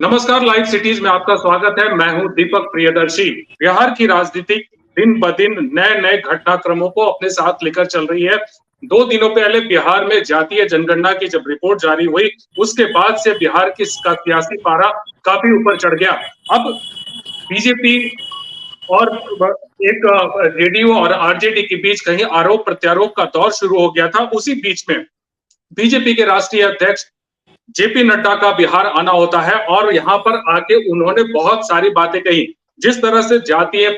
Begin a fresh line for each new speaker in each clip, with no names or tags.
नमस्कार, live cities में आपका स्वागत है। मैं हूं दीपक प्रियदर्शी। बिहार की राजनीति दिन ब दिन नए नए घटनाक्रमों को अपने साथ लेकर चल रही है। 2 दिनों पहले बिहार में जातीय जनगणना की जब रिपोर्ट जारी हुई, उसके बाद से बिहार की सियासी पारा काफी ऊपर चढ़ गया। अब बीजेपी और एक जेडीयू और आरजेडी के बीच कहीं आरोप प्रत्यारोप का दौर शुरू हो गया था। उसी बीच में बीजेपी के राष्ट्रीय अध्यक्ष जेपी नड्डा का बिहार आना होता है और यहाँ पर आके उन्होंने बहुत सारी बातें कही। जिस तरह से जातीय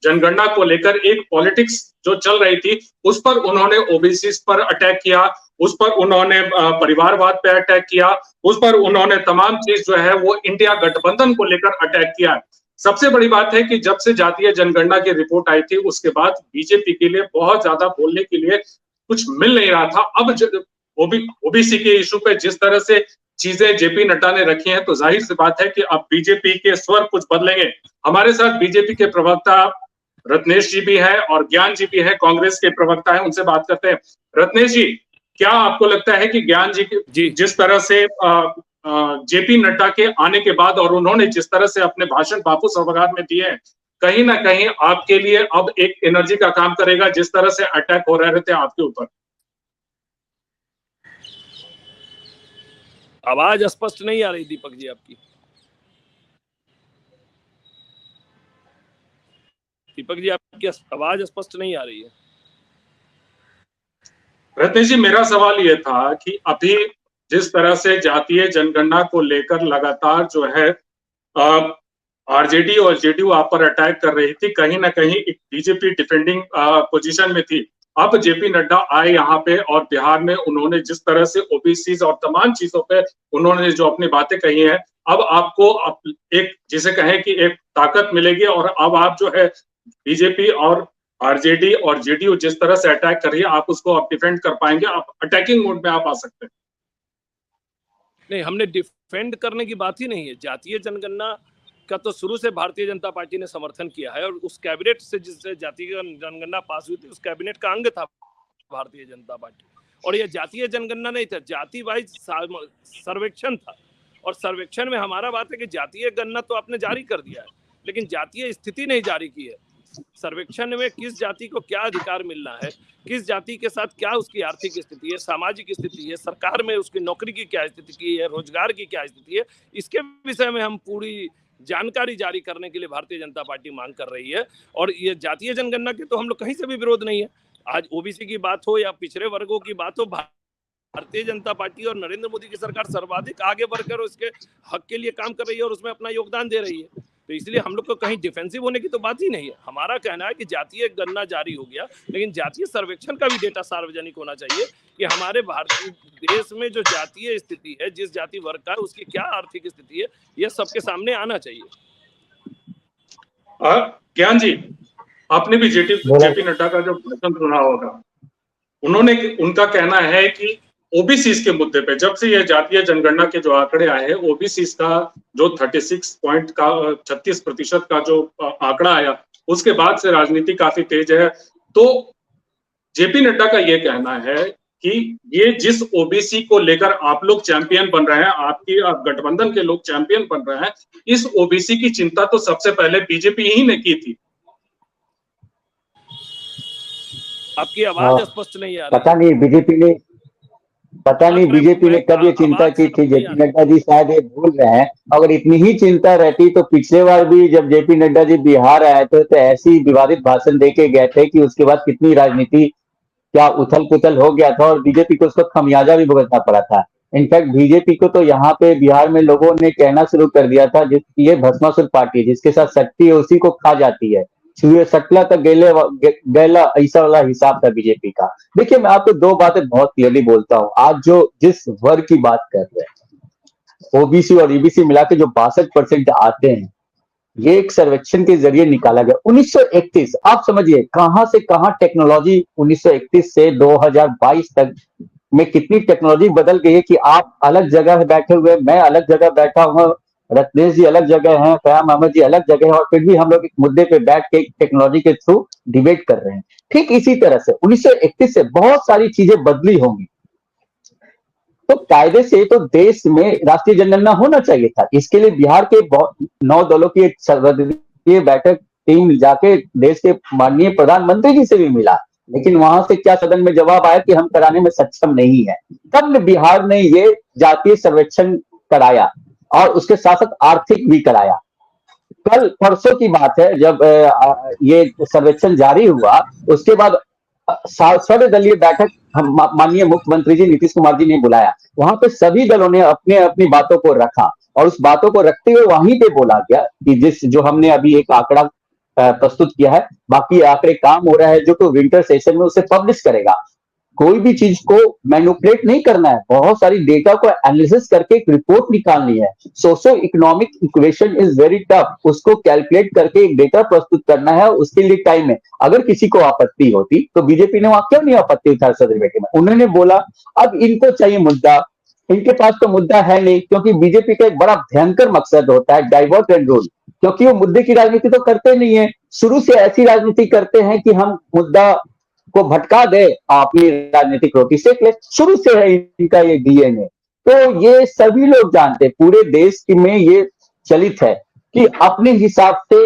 जनगणना को लेकर एक पॉलिटिक्स जो चल रही थी, उस पर उन्होंने ओबीसी पर अटैक किया, उस पर उन्होंने परिवारवाद पे अटैक किया, उस पर उन्होंने तमाम चीज जो है वो इंडिया गठबंधन को लेकर अटैक किया। सबसे बड़ी बात है कि जब से जातीय जनगणना की रिपोर्ट आई थी, उसके बाद बीजेपी के लिए बहुत ज्यादा बोलने के लिए कुछ मिल नहीं रहा था। अब ओबीसी के इशू पे जिस तरह से चीजें जेपी नड्डा ने रखी हैं, तो जाहिर सी बात है कि अब बीजेपी के स्वर कुछ बदलेंगे। हमारे साथ बीजेपी के प्रवक्ता रत्नेश जी भी हैं और ज्ञान जी भी हैं, कांग्रेस के प्रवक्ता हैं, उनसे बात करते हैं। रत्नेश जी, क्या आपको लगता है कि ज्ञान जी जिस तरह से जेपी नड्डा के आने के बाद और उन्होंने जिस तरह से अपने भाषण बापू सभागार में दिए हैं, कहीं ना कहीं आपके लिए अब एक एनर्जी का काम करेगा, जिस तरह से अटैक हो रहे थे आपके ऊपर?
आवाज स्पष्ट नहीं आ रही दीपक जी आपकी। दीपक जी आपकी आवाज स्पष्ट नहीं आ रही है।
रत्नेश जी, मेरा सवाल ये था कि अभी जिस तरह से जातीय जनगणना को लेकर लगातार जो है आरजेडी और जेडीयू आप पर अटैक कर रही थी, कहीं ना कहीं बीजेपी डिफेंडिंग पोजीशन में थी। अब जेपी नड्डा आए यहाँ पे और बिहार में उन्होंने जिस तरह से ओबीसी और तमाम चीजों पे उन्होंने जो अपनी बातें कही हैं, अब आपको एक जिसे कहें कि एक ताकत मिलेगी और अब आप जो है बीजेपी और आरजेडी और जेडीयू जिस तरह से अटैक कर रही है, आप उसको आप डिफेंड कर पाएंगे, आप अटैकिंग मोड में आप आ सकते हैं?
नहीं, हमने डिफेंड करने की बात ही नहीं है। जातीय जनगणना का तो शुरू से भारतीय जनता पार्टी ने समर्थन किया है और उस कैबिनेट से जिससे जातीय जनगणना पास हुई थी, उस कैबिनेट का अंग था भारतीय जनता पार्टी। और यह जातीय जनगणना नहीं था, जाति वाइज सर्वेक्षण था। और सर्वेक्षण में हमारा बात है कि जातीय गणना तो आपने जारी कर दिया है, लेकिन जातीय स्थिति नहीं जारी की है। सर्वेक्षण में किस जाति को क्या अधिकार मिलना है, किस जाति के साथ क्या उसकी आर्थिक स्थिति है, सामाजिक स्थिति है, सरकार में उसकी नौकरी की क्या स्थिति है, रोजगार की क्या स्थिति है, इसके विषय में हम पूरी जानकारी जारी करने के लिए भारतीय जनता पार्टी मांग कर रही है। और ये जातीय जनगणना के तो हम लोग कहीं से भी विरोध नहीं है। आज ओबीसी की बात हो या पिछड़े वर्गों की बात हो, भारतीय जनता पार्टी और नरेंद्र मोदी की सरकार सर्वाधिक आगे बढ़कर उसके हक के लिए काम कर रही है और उसमें अपना योगदान दे रही है। तो इसलिए हम लोग को कहीं डिफेंसिव होने की तो बात ही नहीं है। हमारा कहना है कि जातीय गणना जारी हो गया, लेकिन जातीय सर्वेक्षण का भी डेटा सार्वजनिक होना चाहिए कि हमारे भारतीय देश में जो जातीय स्थिति है, जिस जाति वर्ग का, उसकी क्या आर्थिक स्थिति है, यह सबके सामने आना चाहिए।
ज्ञान जी, आपने भी जेपी नड्डा का जो भाषण सुना होगा, उनका कहना है कि ओबीसी के मुद्दे पे जब से ये जातीय जनगणना के जो आंकड़े आए हैं, ओबीसी का जो 36% का जो आंकड़ा आया, उसके बाद से राजनीति काफी तेज है। तो जेपी नड्डा का ये कहना है कि ये जिस ओबीसी को लेकर आप लोग चैंपियन बन रहे हैं, आपकी गठबंधन के लोग चैंपियन बन रहे हैं, इस ओबीसी की चिंता तो सबसे पहले बीजेपी ही ने की थी।
आपकी आवाज स्पष्ट नहीं आ रही।
पता नहीं बीजेपी ने कब ये चिंता की थी। जेपी नड्डा जी शायद ये भूल रहे हैं। अगर इतनी ही चिंता रहती तो पिछले बार भी जब जेपी नड्डा जी बिहार आए थे तो ऐसी विवादित भाषण देके गए थे कि उसके बाद कितनी राजनीति क्या उथल पुथल हो गया था और बीजेपी को उसका खमियाजा भी भुगतना पड़ा था। इनफैक्ट बीजेपी को तो यहाँ पे बिहार में लोगों ने कहना शुरू कर दिया था ये भस्मासुर पार्टी, जिसके साथ शक्ति है उसी को खा जाती है, छुए सटला तक गैला, ऐसा वाला हिसाब था बीजेपी का। देखिए, मैं आपको दो बातें बहुत क्लियरली बोलता हूँ। आज जो जिस वर्ग की बात कर रहे हैं, ओबीसी और ईबीसी मिला के जो 62% आते हैं, ये एक सर्वेक्षण के जरिए निकाला गया। 1931, आप समझिए कहां से कहां टेक्नोलॉजी 1931 से 2022 तक में कितनी टेक्नोलॉजी बदल गई है कि आप अलग जगह बैठे हुए, मैं अलग जगह बैठा हूं, रत्नेश जी अलग जगह हैं, फयाम अहमद जी अलग जगह है, और फिर भी हम लोग एक मुद्दे पे बैठ के टेक्नोलॉजी के थ्रू डिबेट कर रहे हैं। ठीक इसी तरह से 1931 से बहुत सारी चीजें बदली होंगी। तो कायदे से तो देश में राष्ट्रीय जनगणना होना चाहिए था। इसके लिए बिहार के 9 दलों की एक सर्वदलीय बैठक टीम जाके देश के माननीय प्रधानमंत्री जी से भी मिला, लेकिन वहां से क्या सदन में जवाब आया कि हम कराने में सक्षम नहीं है। तब बिहार ने ये जातीय सर्वेक्षण कराया और उसके साथ साथ आर्थिक भी कराया। कल परसों की बात है, जब ये सर्वेक्षण जारी हुआ, उसके बाद सर्वदलीय बैठक हम माननीय मुख्यमंत्री जी नीतीश कुमार जी ने बुलाया। वहां पे सभी दलों ने अपने अपनी बातों को रखा और उस बातों को रखते हुए वहीं पे बोला गया कि जो हमने अभी एक आंकड़ा प्रस्तुत किया है, बाकी आंकड़े काम हो रहा है जो तो विंटर सेशन में उसे पब्लिश करेगा। कोई भी चीज को मैनिपुलेट नहीं करना है, बहुत सारी डेटा को एनालिसिस करके एक रिपोर्ट निकालनी है। Socio economic equation is very tough, उसको कैलकुलेट करके एक डेटा प्रस्तुत करना है, उसके लिए टाइम है। अगर किसी को आपत्ति होती तो बीजेपी ने वहां क्यों नहीं आपत्ति उठाई सदन बैठक में? उन्होंने बोला अब इनको चाहिए मुद्दा, इनके पास तो मुद्दा है नहीं, क्योंकि बीजेपी का एक बड़ा भयंकर मकसद होता है डाइवर्ट एंड रूल, क्योंकि वो मुद्दे की राजनीति तो करते नहीं है, शुरू से ऐसी राजनीति करते हैं कि हम मुद्दा को भटका दे, अपनी राजनीतिक रोटी सेक ले। शुरू से है इनका ये डीएनए। तो ये सभी लोग जानते, पूरे देश में ये चलित है कि अपने हिसाब से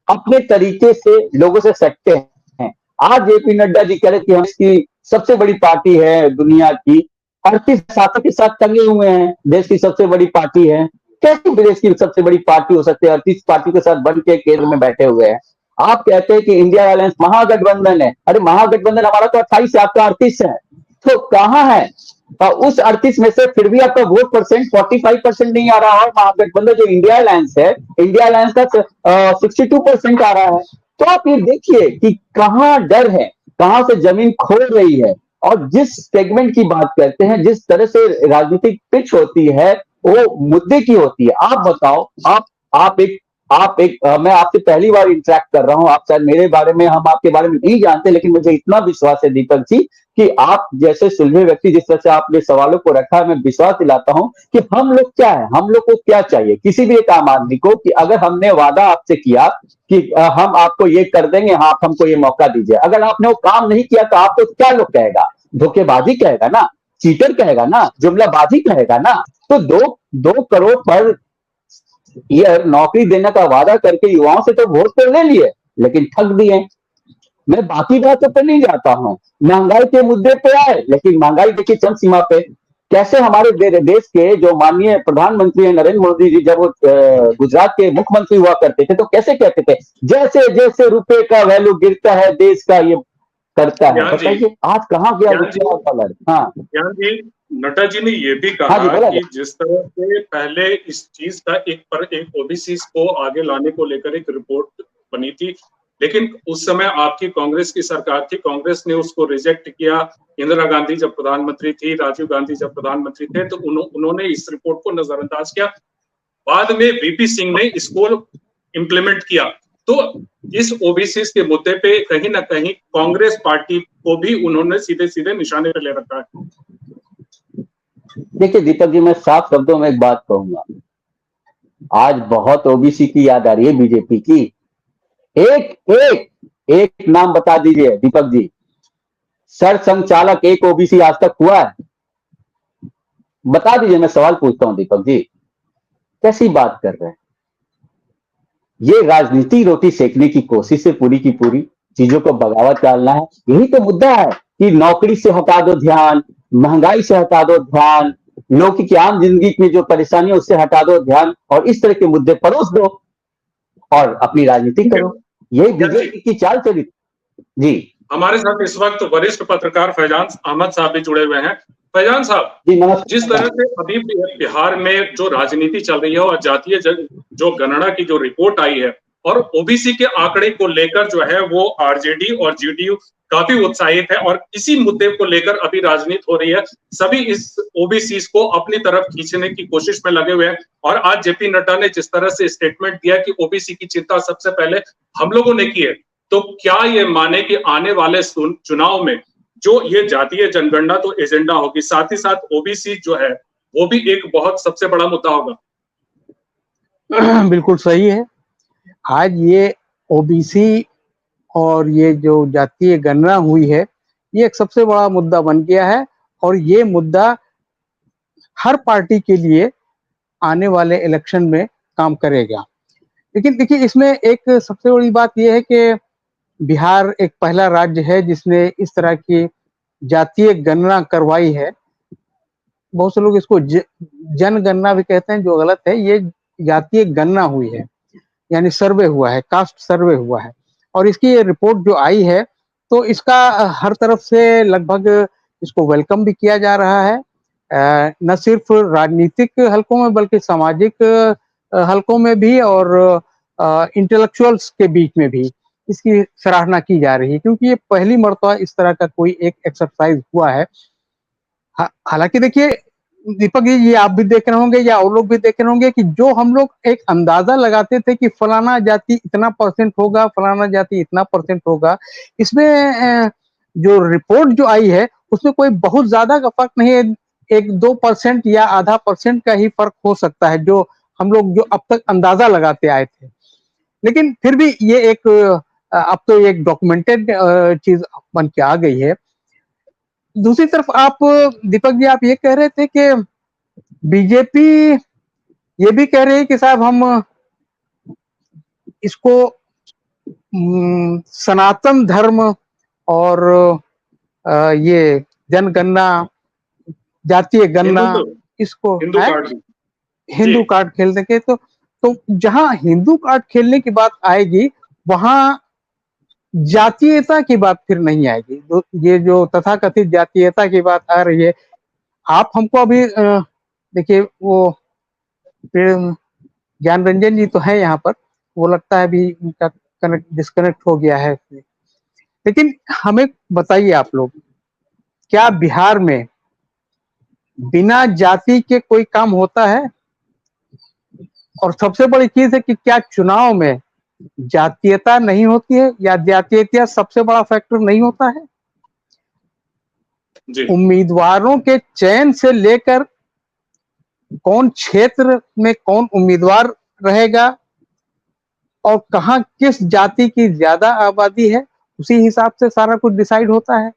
अपने तरीके से लोगों से सटते हैं। आज जेपी नड्डा जी कह रहे कि हम इसकी सबसे बड़ी पार्टी है दुनिया की, 38 शासक के साथ टंगे हुए हैं, देश की सबसे बड़ी पार्टी है। कैसी देश की सबसे बड़ी पार्टी हो सकती है? 38 पार्टी के साथ बन के केंद्र में बैठे हुए हैं। आप कहते हैं कि इंडिया अलायंस महागठबंधन है, अरे महागठबंधन हमारा तो 28 है, आपका 38 है, तो कहां है? और उस 38 में से फिर भी आपका वोट परसेंट 45% नहीं आ रहा है। महागठबंधन जो इंडिया अलायंस है, इंडिया अलायंस का 62% आ रहा है। तो आप ये देखिए कि कहां डर है, कहां से जमीन खोल रही है। और जिस सेगमेंट की बात करते हैं, जिस तरह से राजनीतिक पिच होती है, वो मुद्दे की होती है। आप बताओ, आप एक मैं आपसे पहली बार इंटरेक्ट कर रहा हूं, आप शायद मेरे बारे में, हम आपके बारे में नहीं जानते, लेकिन मुझे इतना विश्वास है दीपक जी कि आप जैसे सुलझे व्यक्ति, जिस तरह से आपने सवालों को रखा है, मैं विश्वास दिलाता हूं कि हम लोग क्या है, हम लोग को क्या चाहिए, किसी भी एक आम आदमी को, कि अगर हमने वादा आपसे किया कि हम आपको ये कर देंगे, आप हमको ये मौका दीजिए, अगर आपने वो काम नहीं किया तो आपको क्या लोग कहेगा? धोखेबाजी कहेगा ना, चीटर कहेगा ना, जुमलाबाजी कहेगा ना। तो 2 करोड़ पर ईयर नौकरी देने का वादा करके युवाओं से तो वोट तो ले लिए, लेकिन ठग दिए। मैं बाकी बातों पर नहीं जाता हूं, महंगाई के मुद्दे पे आए, लेकिन महंगाई देखिए चरम सीमा पे। कैसे हमारे देश के जो माननीय प्रधानमंत्री है नरेंद्र मोदी जी, जब वो गुजरात के मुख्यमंत्री हुआ करते थे, तो कैसे कहते थे, जैसे जैसे रुपए का वैल्यू गिरता है देश का ये करता है। बताइए आज कहां गया रुपया डॉलर? हाँ
नड्डा जी ने ये भी कहा कि जिस तरह से पहले इस चीज का एक ओबीसी को आगे लाने को लेकर एक रिपोर्ट बनी थी, लेकिन उस समय आपकी कांग्रेस की सरकार थी, कांग्रेस ने उसको रिजेक्ट किया। इंदिरा गांधी जब प्रधानमंत्री थी, राजीव गांधी जब प्रधानमंत्री थे, तो उन्होंने इस रिपोर्ट को नजरअंदाज किया। बाद में वीपी सिंह ने इसको इम्प्लीमेंट किया। तो इस ओबीसी के मुद्दे पे कहीं ना कहीं कांग्रेस पार्टी को भी उन्होंने सीधे सीधे निशाने पे ले रखा है।
देखिए दीपक जी, मैं साफ शब्दों में एक बात कहूंगा, आज बहुत ओबीसी की याद आ रही है बीजेपी की। एक नाम बता दीजिए दीपक जी, सर संचालक एक ओबीसी आज तक हुआ है? बता दीजिए, मैं सवाल पूछता हूं दीपक जी, कैसी बात कर रहे हैं? ये राजनीति रोटी सेकने की कोशिश है, पूरी की पूरी चीजों को बगावत डालना है। यही तो मुद्दा है कि नौकरी से हटा दो ध्यान, महंगाई से हटा दो ध्यान, लोगों की आम जिंदगी में जो परेशानी है उससे हटा दो ध्यान, और इस तरह के मुद्दे परोस दो और अपनी राजनीति करो। यही बीजेपी की चाल चली। जी,
हमारे साथ इस वक्त वरिष्ठ पत्रकार फैजान अहमद साहब भी जुड़े हुए हैं। फैजान साहब, जिस तरह से अभी बिहार में जो राजनीति चल रही है और जातीय जो गणना की जो रिपोर्ट आई है और ओबीसी के आंकड़े को लेकर जो है वो आरजेडी और जेडीयू काफी उत्साहित है और इसी मुद्दे को लेकर अभी राजनीति हो रही है। सभी इस ओबीसी को अपनी तरफ खींचने की कोशिश में लगे हुए हैं और आज जेपी नड्डा ने जिस तरह से स्टेटमेंट दिया कि ओबीसी की चिंता सबसे पहले हम लोगों ने की है, तो क्या ये माने कि आने वाले चुनाव में जो ये जातीय जनगणना तो एजेंडा होगी, साथ ही साथ ओबीसी जो है वो भी एक बहुत सबसे बड़ा मुद्दा होगा?
बिल्कुल सही है। आज ये ओबीसी और ये जो जातीय गणना हुई है, ये एक सबसे बड़ा मुद्दा बन गया है और ये मुद्दा हर पार्टी के लिए आने वाले इलेक्शन में काम करेगा। लेकिन देखिए, इसमें एक सबसे बड़ी बात यह है कि बिहार एक पहला राज्य है जिसने इस तरह की जातीय गणना करवाई है। बहुत से लोग इसको जनगणना भी कहते हैं, जो गलत है। ये जातीय गणना हुई है, यानी सर्वे हुआ है, कास्ट सर्वे हुआ है। और इसकी ये रिपोर्ट जो आई है, तो इसका हर तरफ से लगभग इसको वेलकम भी किया जा रहा है। न सिर्फ राजनीतिक हलकों में बल्कि सामाजिक हलकों में भी और इंटेलेक्चुअल्स के बीच में भी इसकी सराहना की जा रही है, क्योंकि ये पहली मर्तबा इस तरह का कोई एक एक्सरसाइज हुआ है। हालांकि देखिए दीपक जी, ये आप भी देख रहे होंगे या और लोग भी देख रहे होंगे कि जो हम लोग एक अंदाजा लगाते थे कि फलाना जाति इतना परसेंट होगा, फलाना जाति इतना परसेंट होगा, इसमें जो रिपोर्ट जो आई है उसमें कोई बहुत ज्यादा का फर्क नहीं है। 1-2% या आधा % का ही फर्क हो सकता है, जो हम लोग जो अब तक अंदाजा लगाते आए थे। लेकिन फिर भी ये एक अब तो एक डॉक्यूमेंटेड चीज बन के आ गई है। दूसरी तरफ आप दीपक जी, आप ये कह रहे थे कि बीजेपी ये भी कह रही है कि साहब हम इसको सनातन धर्म और ये जनगणना, जातीय गणना, इसको हिंदू कार्ड खेलने के, तो जहां हिंदू कार्ड खेलने की बात आएगी वहां जातीयता की बात फिर नहीं आएगी। ये जो तथाकथित जातीयता की बात आ रही है, आप हमको अभी देखिए, वो ज्ञान रंजन जी तो है यहाँ पर, वो लगता है अभी उनका डिस्कनेक्ट हो गया है। लेकिन हमें बताइए आप लोग, क्या बिहार में बिना जाति के कोई काम होता है? और सबसे बड़ी चीज है कि क्या चुनाव में जातीयता नहीं होती है, या जातीयता सबसे बड़ा फैक्टर नहीं होता है? उम्मीदवारों के चयन से लेकर कौन क्षेत्र में कौन उम्मीदवार रहेगा और कहां किस जाति की ज्यादा आबादी है, उसी हिसाब से सारा कुछ डिसाइड होता है।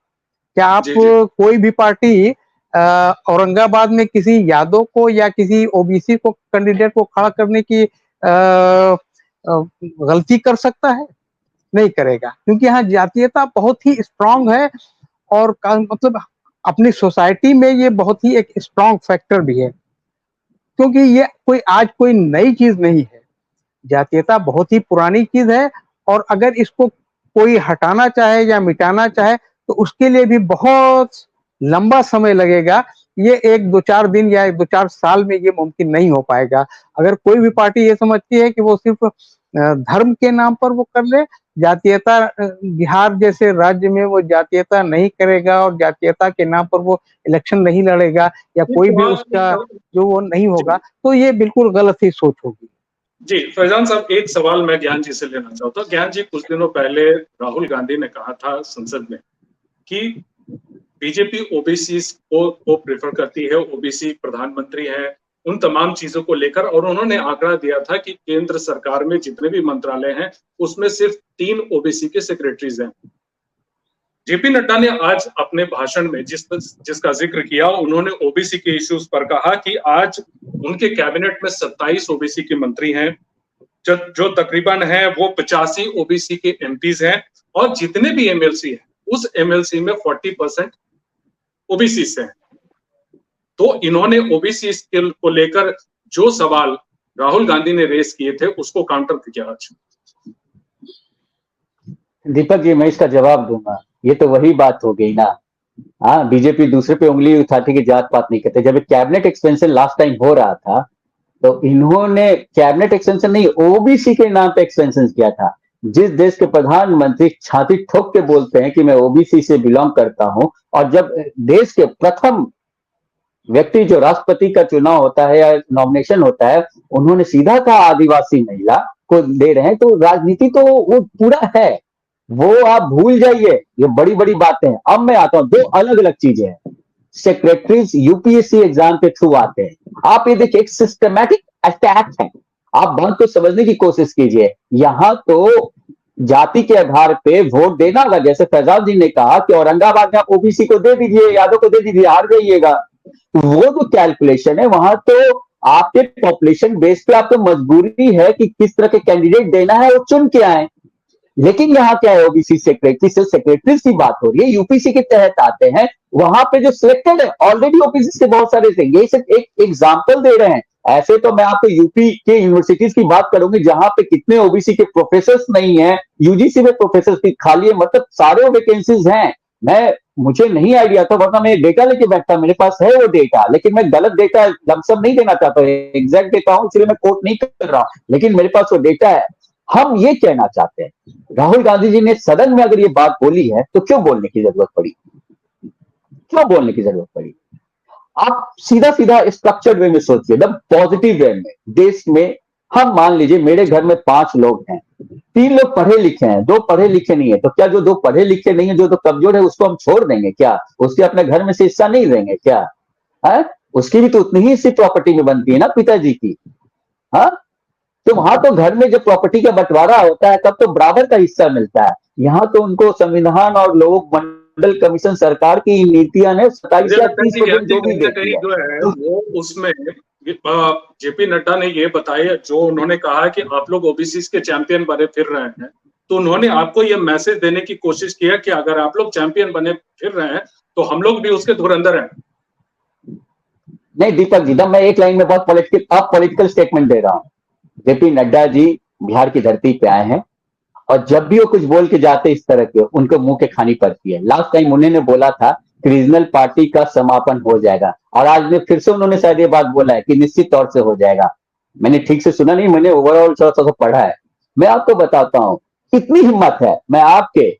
क्या आप कोई भी पार्टी औरंगाबाद में किसी यादव को या किसी ओबीसी को कैंडिडेट को खड़ा करने की गलती कर सकता है? नहीं करेगा, क्योंकि यहाँ जातीयता बहुत ही स्ट्रांग है और मतलब अपनी सोसाइटी में ये बहुत ही एक स्ट्रांग फैक्टर भी है, क्योंकि ये कोई नई चीज नहीं है। जातीयता बहुत ही पुरानी चीज है, और अगर इसको कोई हटाना चाहे या मिटाना चाहे तो उसके लिए भी बहुत लंबा समय लगेगा। ये 1-2-4 दिन या 1-2-4 साल में ये मुमकिन नहीं हो पाएगा। अगर कोई भी पार्टी ये समझती है कि वो सिर्फ धर्म के नाम पर वो कर ले, जातीयता, बिहार जैसे राज्य में वो जातीयता नहीं करेगा और जातीयता के नाम पर वो इलेक्शन नहीं लड़ेगा या कोई भी उसका जो वो नहीं होगा, तो ये बिल्कुल गलत ही सोच होगी।
जी फैजान साहब, एक सवाल मैं ज्ञान जी से लेना चाहता हूँ। ज्ञान जी, कुछ दिनों पहले राहुल गांधी ने कहा था संसद में कि बीजेपी ओबीसी को प्रेफर करती है, ओबीसी प्रधानमंत्री है, उन तमाम चीजों को लेकर, और उन्होंने आंकड़ा दिया था कि केंद्र सरकार में जितने भी मंत्रालय हैं उसमें सिर्फ 3 ओबीसी के सेक्रेटरीज हैं। जेपी नड्डा ने आज अपने भाषण में जिसका जिक्र किया, उन्होंने ओबीसी के इश्यूज पर कहा कि आज उनके कैबिनेट में 27 ओबीसी के मंत्री हैं, जो तकरीबन है वो 85 ओबीसी के एमपीज हैं, और जितने भी एमएलसी हैं उस एमएलसी में 40% ओबीसी से हैं। तो इन्होंने ओबीसी को लेकर जो सवाल राहुल गांधी ने रेस किए थे उसको काउंटर किया आज।
दीपक जी, मैं इसका जवाब दूंगा। ये तो वही बात हो गई ना। हाँ, बीजेपी दूसरे पे उंगली उठाती कि जात पात नहीं करते। जब कैबिनेट एक्सपेंशन लास्ट टाइम हो रहा था तो इन्होंने कैबिनेट एक्सपेंशन नहीं, ओबीसी के नाम पे एक्सपेंशन किया था। जिस देश के प्रधानमंत्री छाती ठोक के बोलते हैं कि मैं ओबीसी से बिलोंग करता हूं, और जब देश के प्रथम व्यक्ति जो राष्ट्रपति का चुनाव होता है या नॉमिनेशन होता है, उन्होंने सीधा कहा आदिवासी महिला को दे रहे हैं, तो राजनीति तो वो पूरा है, वो आप भूल जाइए। ये बड़ी बड़ी बातें हैं। अब मैं आता हूं, 2 अलग अलग चीजें हैं। सेक्रेटरीज यूपीएससी एग्जाम के थ्रू आते हैं। आप ये देखिए, एक सिस्टमैटिक अटैक है। आप बात को समझने की कोशिश कीजिए। यहां तो जाति के आधार पे वोट देना होगा। जैसे फैजान जी ने कहा कि औरंगाबाद में आप ओबीसी को दे दीजिए, यादव को दे दीजिए, हार जाइएगा। वो जो कैलकुलेशन है वहां तो आपके पॉपुलेशन बेस पे आपको मजबूरी है कि किस तरह के कैंडिडेट देना है, वो चुन के आए। लेकिन यहाँ क्या है, ओबीसी सेक्रेटरी से सेक्रेटरी की बात हो रही है, यूपीसी के तहत आते हैं, वहां पे जो सिलेक्टेड है ऑलरेडी ओबीसी से बहुत सारे थे। ये सिर्फ एक एग्जाम्पल दे रहे हैं। ऐसे तो मैं आपको यूपी के यूनिवर्सिटीज की बात करूंगी जहां पे कितने ओबीसी के प्रोफेसर नहीं है, यूजीसी में प्रोफेसर की खाली है, मतलब सारे वैकेंसीज हैं। मुझे नहीं आइडिया था, वरना मैं डेटा लेके बैठता, मेरे पास है वो डेटा, लेकिन मैं गलत डेटा लमसम नहीं देना चाहता, एग्जैक्ट डेटा हूं इसलिए मैं कोट नहीं कर रहा हूं, लेकिन मेरे पास वो डेटा है। हम ये कहना चाहते हैं, राहुल गांधी जी ने सदन में अगर ये बात बोली है तो क्यों बोलने की जरूरत पड़ी, क्यों बोलने की जरूरत पड़ी? आप सीधा सीधा स्ट्रक्चर्ड वे में सोचिए, एकदम पॉजिटिव वे में। देश में हम मान लीजिए मेरे घर में 5 लोग हैं, 3 लोग पढ़े लिखे हैं, 2 पढ़े लिखे नहीं है, तो क्या जो 2 पढ़े लिखे नहीं है, जो तो कमजोर है, उसको हम छोड़ देंगे क्या? उसके अपने घर में से हिस्सा नहीं देंगे क्या? है, उसकी भी तो उतनी ही हिस्से प्रॉपर्टी में बनती है ना पिताजी की। हाँ, तो वहां तो घर में जब प्रॉपर्टी का बंटवारा होता है तब तो बराबर का हिस्सा मिलता है। यहाँ तो उनको संविधान और लोक मंडल कमीशन सरकार की नीतियां ने 27 या 30% जो भी देती है,
जो है वो उसमें जेपी नड्डा ने ये बताया, जो उन्होंने कहा कि आप लोग ओबीसी के चैंपियन बने फिर रहे हैं, तो उन्होंने आपको ये मैसेज देने की कोशिश किया कि अगर आप लोग चैंपियन बने फिर रहे हैं तो हम लोग भी उसके धुरंधर हैं।
नहीं दीपक जी, मैं एक लाइन में बहुत पॉलिटिकल स्टेटमेंट दे रहा हूं। जेपी नड्डा जी बिहार की धरती पे आए हैं और जब भी वो कुछ बोल के जाते इस तरह के, उनको मुंह के खानी पड़ती है। लास्ट टाइम उन्होंने बोला था कि रीजनल पार्टी का समापन हो जाएगा, और आज में फिर से उन्होंने शायद ये बात बोला है कि निश्चित तौर से हो जाएगा। मैंने ठीक से सुना नहीं, मैंने ओवरऑल थोड़ा पढ़ा है। मैं आपको बताता हूं, कितनी हिम्मत है, मैं आपके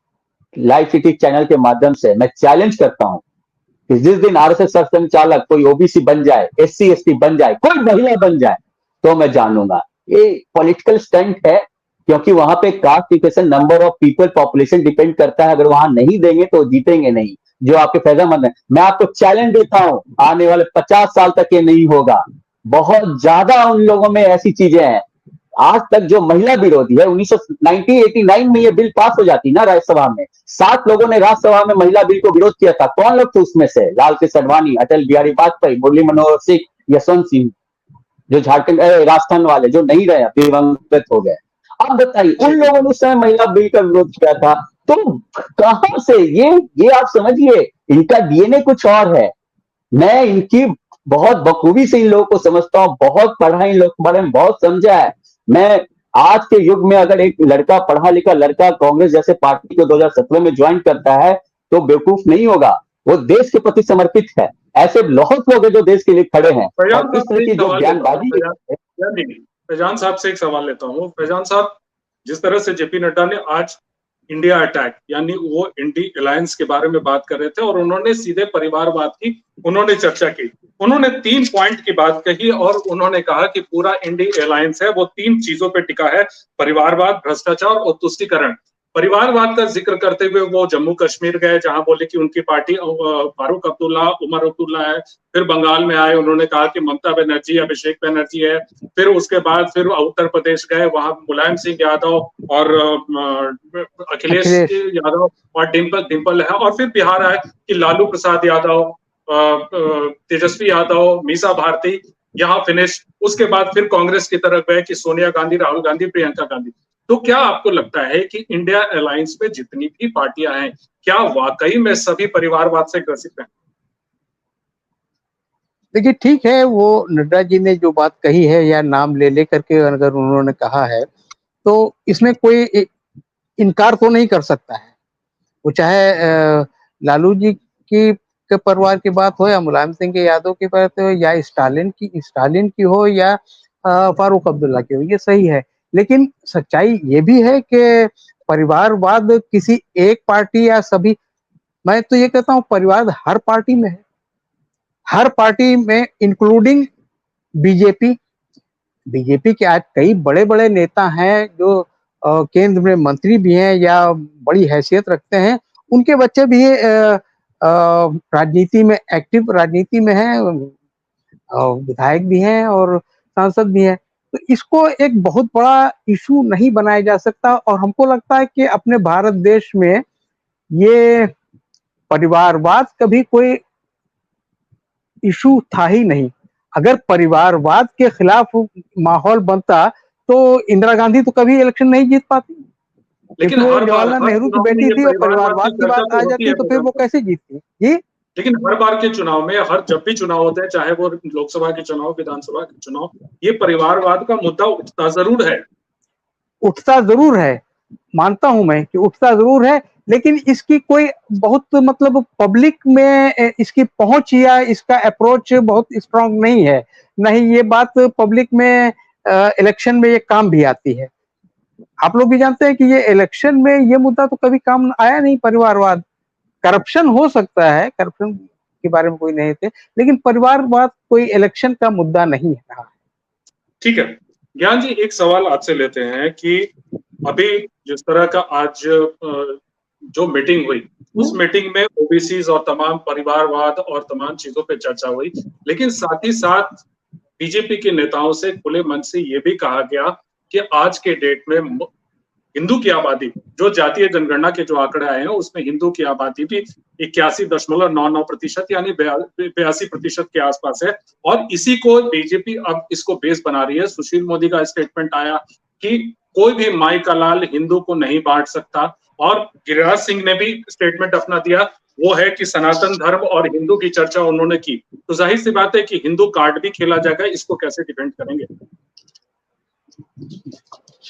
लाइव सिटी चैनल के माध्यम से मैं चैलेंज करता हूं कि जिस दिन आरएसएस संचालक कोई ओबीसी बन जाए, एससी एसटी बन जाए, कोई महिला बन जाए, तो मैं जानूंगा ये पॉलिटिकल स्टंट है, क्योंकि वहां पे cast equation, number of people, population depend करता है। अगर वहां नहीं देंगे तो जीतेंगे नहीं, जो आपके फायदेमंद है। मैं आपको चैलेंज देता हूं, आने वाले 50 साल तक ये नहीं होगा। बहुत ज्यादा उन लोगों में ऐसी चीजें हैं। आज तक जो महिला विरोधी है, 1989 में ये बिल पास हो जाती ना राज्यसभा में, 7 लोगों ने राज्यसभा में महिला बिल को विरोध किया था। कौन लोग थे उसमें से? लाल कृष्ण आडवाणी, अटल बिहारी वाजपेयी, मुरली मनोहर सिंह, यशवंत सिंह, जो झारखंड राजस्थान वाले जो नहीं रहे, दिवंगत हो गए। अब बताइए, उन लोगों ने उस समय महिला बिल का विरोध किया था, तो कहां से ये आप समझिए, इनका डीएनए कुछ और है। मैं इनकी बहुत बखूबी से इन लोगों को समझता हूं, बहुत पढ़ा, इन लोगों के बारे में बहुत समझा है। मैं आज के युग में अगर एक लड़का, पढ़ा लिखा लड़का कांग्रेस जैसे पार्टी को 2017 में ज्वाइन करता है तो बेवकूफ नहीं होगा, वो देश के प्रति समर्पित है। ऐसे बहुत लोग हैं जो देश के लिए खड़े हैं, और इस तरह की जो ज्ञानबाजी।
फैजान साहब से एक सवाल लेता हूँ। फैजान साहब, जिस तरह से जेपी नड्डा ने आज इंडिया अटैक यानी वो इंडी अलायंस के बारे में बात कर रहे थे, और उन्होंने सीधे परिवारवाद की उन्होंने चर्चा की। उन्होंने 3 पॉइंट की बात कही और उन्होंने कहा कि पूरा इंडी अलायंस है वो 3 चीजों पे टिका है, परिवारवाद, भ्रष्टाचार और तुष्टीकरण। परिवारवाद का जिक्र करते हुए वो जम्मू कश्मीर गए, जहां बोले कि उनकी पार्टी फारूक अब्दुल्ला, उमर अब्दुल्ला है। फिर बंगाल में आए, उन्होंने कहा कि ममता बनर्जी, अभिषेक बनर्जी है। फिर उसके बाद फिर उत्तर प्रदेश गए, वहां मुलायम सिंह यादव और अखिलेश यादव और डिम्पल है। और फिर बिहार आए कि लालू प्रसाद यादव, तेजस्वी यादव, मीसा भारती, यहाँ फिनिश। उसके बाद फिर कांग्रेस की तरफ गए कि सोनिया गांधी, राहुल गांधी, प्रियंका गांधी। तो क्या आपको लगता है कि इंडिया अलायंस में जितनी भी पार्टियां हैं, क्या वाकई में सभी परिवारवाद से ग्रसित हैं?
देखिए, ठीक है, वो नड्डा जी ने जो बात कही है या नाम ले करके अगर उन्होंने कहा है तो इसमें कोई इनकार तो नहीं कर सकता है। वो चाहे लालू जी की के परिवार की बात हो, या मुलायम सिंह के यादव की बात हो, या स्टालिन की हो, या फारूक अब्दुल्ला की हो, ये सही है। लेकिन सच्चाई ये भी है कि परिवारवाद किसी एक पार्टी या सभी, मैं तो ये कहता हूँ परिवार हर पार्टी में है, हर पार्टी में, इंक्लूडिंग बीजेपी के आज कई बड़े-बड़े नेता हैं जो केंद्र में मंत्री भी हैं या बड़ी हैसियत रखते हैं। उनके बच्चे भी राजनीति में, एक्टिव राजनीति में हैं, विधायक भी हैं और सांसद भी हैं। तो इसको एक बहुत बड़ा इशू नहीं बनाया जा सकता, और हमको लगता है कि अपने भारत देश में ये परिवारवाद कभी कोई इशू था ही नहीं। अगर परिवारवाद के खिलाफ माहौल बनता तो इंदिरा गांधी तो कभी इलेक्शन नहीं जीत पाती,
लेकिन
क्योंकि वो
हर बार
जवाहरलाल
हर
नेहरू की
चुनाव में
बेटी
ये
थी और
परिवारवाद की
परिवारवाद की
चर्चा
बात
तो
आ
होती
जाती
है
तो फिर वो
प्रधानमंत्री।
कैसे जीतती जी।
लेकिन हर बार के चुनाव में, हर जब भी चुनाव होते हैं, चाहे वो लोकसभा के चुनाव, विधानसभा के चुनाव, ये परिवारवाद का मुद्दा उठता जरूर है।
उठता जरूर है, मानता हूं मैं कि उठता जरूर है, लेकिन इसकी कोई बहुत मतलब पब्लिक में इसकी पहुंच या इसका अप्रोच बहुत स्ट्रांग नहीं है। नहीं ये बात पब्लिक में इलेक्शन में ये काम भी आती है। आप लोग भी जानते हैं कि ये इलेक्शन में ये मुद्दा तो कभी काम आया नहीं, परिवारवाद। करप्शन हो सकता है, करप्शन के बारे में कोई नहीं थे, लेकिन परिवारवाद कोई इलेक्शन का मुद्दा नहीं रहा।
ठीक है ज्ञान जी, एक सवाल आपसे लेते हैं कि अभी जिस तरह का आज जो मीटिंग हुई, उस मीटिंग में ओबीसीज और तमाम परिवारवाद और तमाम चीजों पे चर्चा हुई, लेकिन साथ ही साथ बीजेपी के नेताओं से खुले मन से ये भी कहा गया कि आज के डेट में हिंदू की आबादी, जो जातीय जनगणना के जो आंकड़े आए हैं उसमें हिंदू की आबादी भी 81.99% यानी 82% के आसपास है। और इसी को बीजेपी अब इसको बेस बना रही है। सुशील मोदी का स्टेटमेंट आया कि कोई भी माई का लाल हिंदू को नहीं बांट सकता, और गिरिराज सिंह ने भी स्टेटमेंट अपना दिया, वो है कि सनातन धर्म और हिंदू की चर्चा उन्होंने की। तो जाहिर सी बात है कि हिंदू कार्ड भी खेला जाएगा, इसको कैसे डिफेंड करेंगे?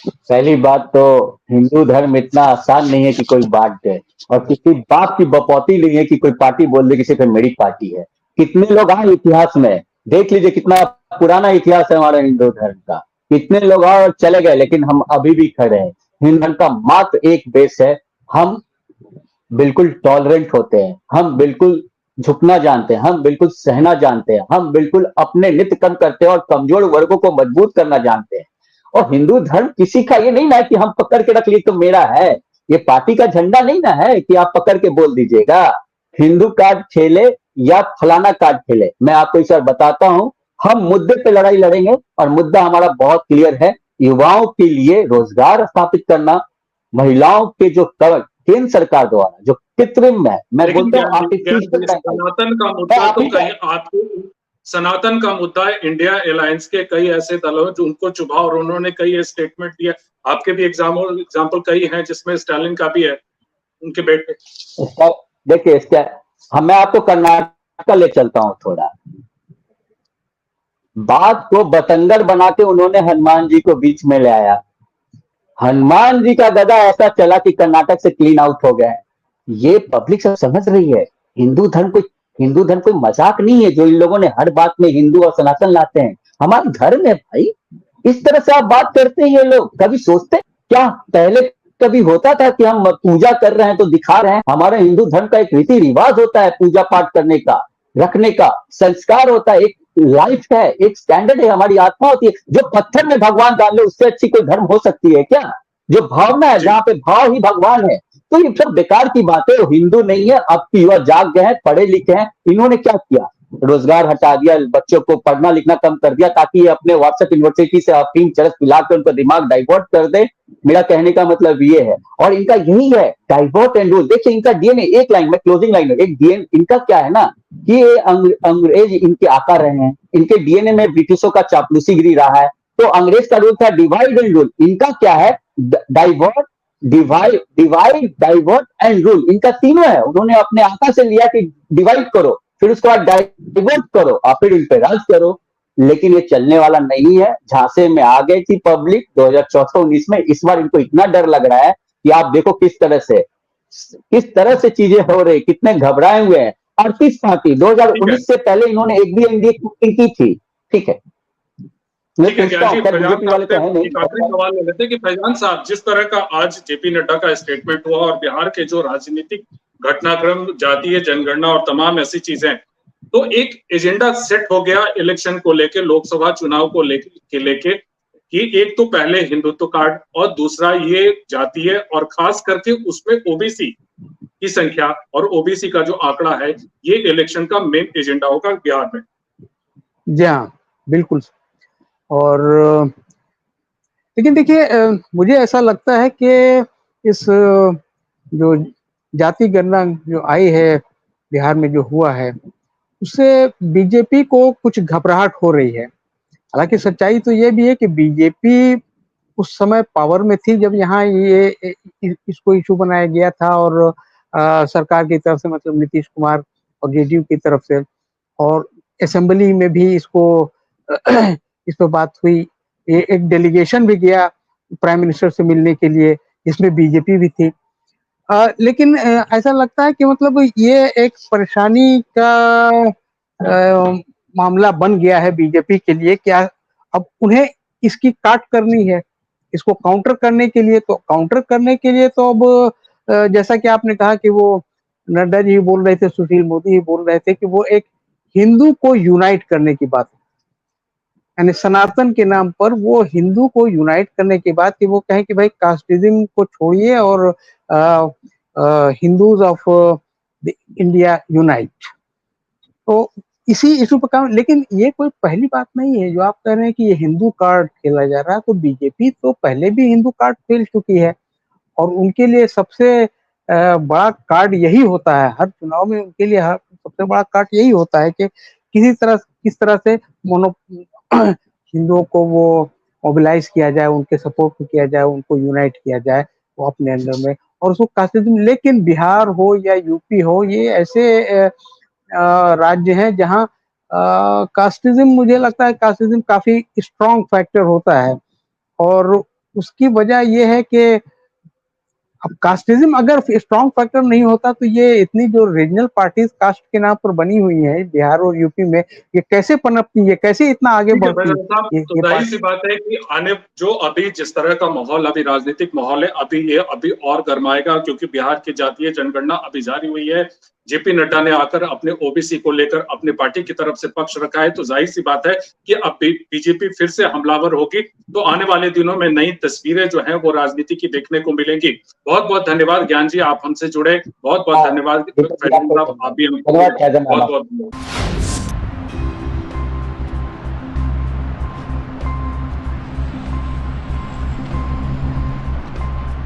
पहली बात तो हिंदू धर्म इतना आसान नहीं है कि कोई बांट दे, और किसी बाप की बपौती नहीं है कि कोई पार्टी बोल दे किसी पे मेरी पार्टी है। कितने लोग आए इतिहास में, देख लीजिए कितना पुराना इतिहास है हमारा हिंदू धर्म का। कितने लोग आए और चले गए, लेकिन हम अभी भी खड़े हैं। हिंदू धर्म का मात्र एक बेस है, हम बिल्कुल टॉलरेंट होते हैं, हम बिल्कुल झुकना जानते हैं, हम बिल्कुल सहना जानते हैं, हम बिल्कुल अपने नित्य कर्म करते हैं और कमजोर वर्गों को मजबूत करना जानते हैं। और हिंदू धर्म किसी का ये नहीं ना है कि हम पकड़ के रख लिए तो मेरा है। ये पार्टी का झंडा नहीं ना है कि आप पकड़ के बोल दीजिएगा हिंदू कार्ड खेले या फलाना कार्ड खेले। मैं आपको इस बार बताता हूं, हम मुद्दे पे लड़ाई लड़ेंगे और मुद्दा हमारा बहुत क्लियर है। युवाओं के लिए रोजगार स्थापित करना, महिलाओं के जो केंद्र सरकार द्वारा जो कृत्रिम है, मैं बोलता हूँ आर्टिफिशियल,
सनातन का मुद्दा तो कहीं आपको, सनातन का मुद्दा इंडिया अलायंस के कई ऐसे दलों जो उनको चुभा और उन्होंने कई स्टेटमेंट दिया। आपके भी एग्जाम्पल कई हैं जिसमें स्टालिन का भी है, उनके बेटे।
देखिए इसका मैं आपको कर्नाटक ले चलता हूं थोड़ा। बात को बतंगर बना के उन्होंने हनुमान जी को बीच में ले आया। हनुमान जी का गदा ऐसा चला कि कर्नाटक से क्लीन आउट हो गए। ये पब्लिक सब समझ रही है। हिंदू धर्म कोई मजाक नहीं है जो इन लोगों ने हर बात में हिंदू और सनातन लाते हैं। हमारा धर्म है भाई। इस तरह से आप बात करते हैं, ये लोग कभी सोचते क्या? पहले कभी होता था कि हम पूजा कर रहे हैं तो दिखा रहे हैं? हमारा हिंदू धर्म का एक रीति रिवाज होता है, पूजा पाठ करने का, रखने का संस्कार होता है, एक लाइफ है, एक स्टैंडर्ड है, हमारी आत्मा होती है। जो पत्थर में भगवान डाल ले उससे अच्छी कोई धर्म हो सकती है क्या? जो भावना है, जहां पे भाव ही भगवान है। तो ये सब बेकार की बातें। हिंदू नहीं है, अब की युवा जाग गए हैं, पढ़े लिखे हैं। इन्होंने क्या किया? रोजगार हटा दिया, बच्चों को पढ़ना लिखना कम कर दिया ताकि ये अपने व्हाट्सएप यूनिवर्सिटी से अफीम चरस पिला के उनका दिमाग डाइवर्ट कर दे। मेरा कहने का मतलब ये है, और इनका यही है, डाइवर्ट एंड रूल। देखिए इनका डीएनए, एक लाइन में क्लोजिंग लाइन है, एक डीएनए इनका क्या है ना कि ये अंग्रेज इनके आका रहे हैं, इनके डीएनए में ब्रिटिशों का चापलूसीगिरी रहा है। तो अंग्रेज का रूल था डिवाइड एंड रूल, इनका क्या है? Divert, divert and rule. इनका तीनों है। उन्होंने अपने आका से लिया कि डिवाइड करो, फिर उसके बाद डाइवर्ट करो और फिर इन पे राज करो। लेकिन ये चलने वाला नहीं है। झांसे में आ गई थी पब्लिक 2014-19 में। इस बार इनको इतना डर लग रहा है कि आप देखो किस तरह से चीजें हो रही, कितने घबराए हुए हैं। 38 पार्टी 2019 से पहले इन्होंने एक भी एनडीए की थी। ठीक है,
बीजेपी वाले तो है नहीं। सवाल ले लेते कि फैजान साहब, जिस तरह का आज जेपी नड्डा का स्टेटमेंट हुआ और बिहार के जो राजनीतिक घटनाक्रम, जातीय जनगणना और तमाम ऐसी चीजें, तो एक एजेंडा सेट हो गया इलेक्शन को लेके, लोकसभा चुनाव को लेके कि एक तो पहले हिंदुत्व कार्ड और दूसरा ये जातीय, और खास करके उसमें ओबीसी की संख्या और ओबीसी का जो आंकड़ा है, ये इलेक्शन का मेन एजेंडा होगा बिहार में।
जी हाँ, बिल्कुल। और लेकिन देखिए मुझे ऐसा लगता है कि इस जो जाति गणना जो आई है बिहार में, जो हुआ है, उससे बीजेपी को कुछ घबराहट हो रही है। हालांकि सच्चाई तो ये भी है कि बीजेपी उस समय पावर में थी जब यहाँ ये इसको इशू बनाया गया था, और सरकार की तरफ से, मतलब नीतीश कुमार और जेडीयू की तरफ से, और असेंबली में भी इसको इस पर बात हुई। एक डेलीगेशन भी गया प्राइम मिनिस्टर से मिलने के लिए, जिसमें बीजेपी भी थी। लेकिन ऐसा लगता है कि मतलब ये एक परेशानी का मामला बन गया है बीजेपी के लिए। क्या अब उन्हें इसकी काट करनी है, इसको काउंटर करने के लिए, तो अब जैसा कि आपने कहा कि वो नड्डा जी बोल रहे थे, सुशील मोदी ही बोल रहे थे कि वो एक हिंदू को यूनाइट करने की बात, यानी सनातन के नाम पर वो हिंदू को यूनाइट करने की बात, कि वो कहें कि भाई कास्टिज्म को छोड़िए और हिंदूज ऑफ इंडिया यूनाइट। तो इसी इशू पर काम, लेकिन ये कोई पहली बात नहीं है जो आप कह रहे हैं कि ये हिंदू कार्ड खेला जा रहा है। तो बीजेपी तो पहले भी हिंदू कार्ड खेल चुकी है, और उनके लिए सबसे बड़ा कार्ड यही होता है हर चुनाव में। उनके लिए सबसे बड़ा कार्ड यही होता है कि किस तरह से हिंदुओं को वो मोबिलाइज किया जाए, उनके सपोर्ट को किया जाए, उनको यूनाइट किया जाए वो अपने अंदर में, और उसको कास्टिज्म। लेकिन बिहार हो या यूपी हो, ये ऐसे राज्य हैं जहाँ कास्टिज्म, मुझे लगता है कास्टिज्म काफी स्ट्रॉन्ग फैक्टर होता है। और उसकी वजह ये है कि अब कास्टिज्म अगर स्ट्रॉन्ग फैक्टर नहीं होता तो ये इतनी जो रीजनल पार्टीज कास्ट के नाम पर बनी हुई है बिहार और यूपी में, ये कैसे पनपती है, कैसे इतना आगे बढ़ती है?
तो जाहिर सी बात है कि आने जो अभी जिस तरह का माहौल, अभी राजनीतिक माहौल है, अभी और गर्माएगा, क्योंकि बिहार की जातीय जनगणना अभी जारी हुई है। जेपी नड्डा ने आकर अपने ओबीसी को लेकर अपने पार्टी की तरफ से पक्ष रखा है। तो जाहिर सी बात है कि अब बीजेपी फिर से हमलावर होगी। तो आने वाले दिनों में नई तस्वीरें जो हैं वो राजनीति की देखने को मिलेंगी। बहुत बहुत धन्यवाद ज्ञान जी, आप हमसे जुड़े। बहुत बहुत धन्यवाद। आप भी बहुत बहुत